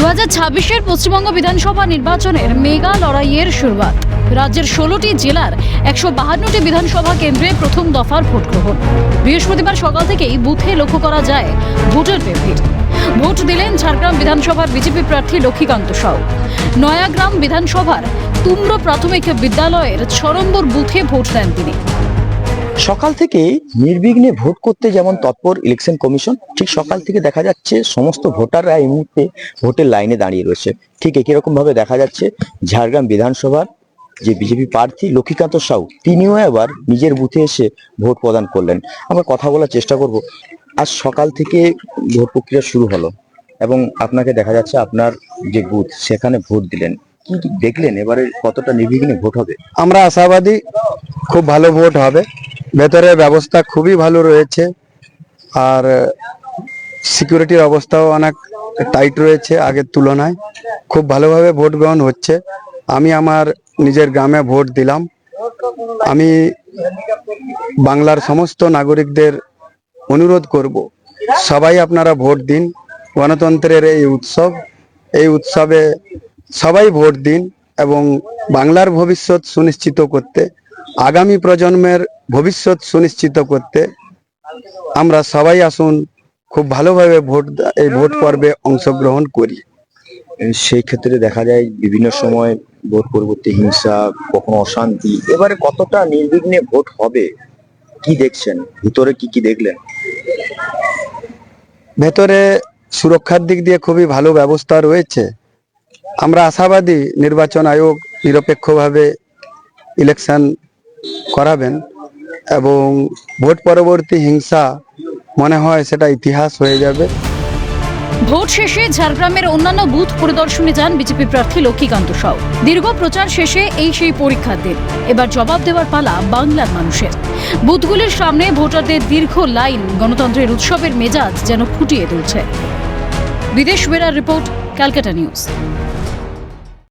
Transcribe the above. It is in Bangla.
2026-এর পশ্চিমবঙ্গ বিধানসভা নির্বাচনের মেগা লড়াইয়ের শুরুয়াত। রাজ্যের 16টি জেলার 152টি বিধানসভা কেন্দ্রে প্রথম দফার ভোট গ্রহণ। বৃহস্পতিবার সকাল থেকেই বুথে লক্ষ্য করা যায় ভোটারদের ভিড়। ভোট দিলেন ঝাড়গ্রাম বিধানসভার বিজেপি প্রার্থী লক্ষ্মীকান্ত সাউ। নয়াগ্রাম বিধানসভার তুম্র প্রাথমিক বিদ্যালয়ের 6 নম্বর বুথে ভোট দেন তিনি। সকাল থেকে নির্বিঘ্নে ভোট করতে যেমন তৎপর ইলেকশন কমিশন, ঠিক সকাল থেকে দেখা যাচ্ছে সমস্ত ভোটাররা এই মুহূর্তে ভোটের লাইনে দাঁড়িয়ে রয়েছে। ঠিক একই রকম ভাবে দেখা যাচ্ছে ঝাড়গ্রাম বিধানসভার যে বিজেপি প্রার্থী লক্ষ্মীকান্ত সাউ, তিনিও এবার নিজের বুথে এসে ভোট প্রদান করলেন। আমরা কথা বলার চেষ্টা করব। আজ সকাল থেকে ভোট প্রক্রিয়া শুরু হলো এবং আপনাকে দেখা যাচ্ছে আপনার যে বুথ সেখানে ভোট দিলেন। কি দেখলেন এবারে কতটা নির্বিঘ্নে ভোট হবে? আমরা আশাবাদী খুব ভালো ভোট হবে। ভেতরের ব্যবস্থা খুবই ভালো রয়েছে, আর সিকিউরিটির অবস্থাও অনেক টাইট রয়েছে আগের তুলনায়। খুব ভালোভাবে ভোট গ্রহণ হচ্ছে। আমি আমার নিজের গ্রামে ভোট দিলাম। আমি বাংলার সমস্ত নাগরিকদের অনুরোধ করব, সবাই আপনারা ভোট দিন। গণতন্ত্রের এই উৎসবে সবাই ভোট দিন এবং বাংলার ভবিষ্যৎ সুনিশ্চিত করতে, আগামী প্রজন্মের ভবিষ্যৎ সুনিশ্চিত করতে আমরা সবাই আসুন খুব ভালোভাবে এই ভোট পর্বে অংশগ্রহণ করি। সেই ক্ষেত্রে দেখা যায় বিভিন্ন সময় ভোট পরবর্তী হিংসা, কখনো অশান্তি। এবারে কতটা নির্বিঘ্নে ভোট হবে কি দেখছেন? ভিতরে কি কি দেখলেন? ভেতরে সুরক্ষার দিক দিয়ে খুবই ভালো ব্যবস্থা রয়েছে। আমরা আশাবাদী নির্বাচন আয়োগ নিরপেক্ষভাবে ইলেকশন করাবেন এবং ভোট পরবর্তী হিংসা মনে হয় সেটা ইতিহাস হয়ে যাবে। ভোট শেষে ঝাড়গ্রামের অন্যান্য বুথ পরিদর্শনে যান বিজেপি প্রার্থী লক্ষ্মীকান্ত সাউ। দীর্ঘ প্রচার শেষে এই সেই পরীক্ষার দিন। এবার জবাব দেওয়ার পালা বাংলার মানুষের। বুথগুলির সামনে ভোটারদের দীর্ঘ লাইন গণতন্ত্রের উৎসবের মেজাজ যেন ফুটিয়ে তুলছে। বিদেশ বেরার রিপোর্ট, ক্যালকাটা নিউজ।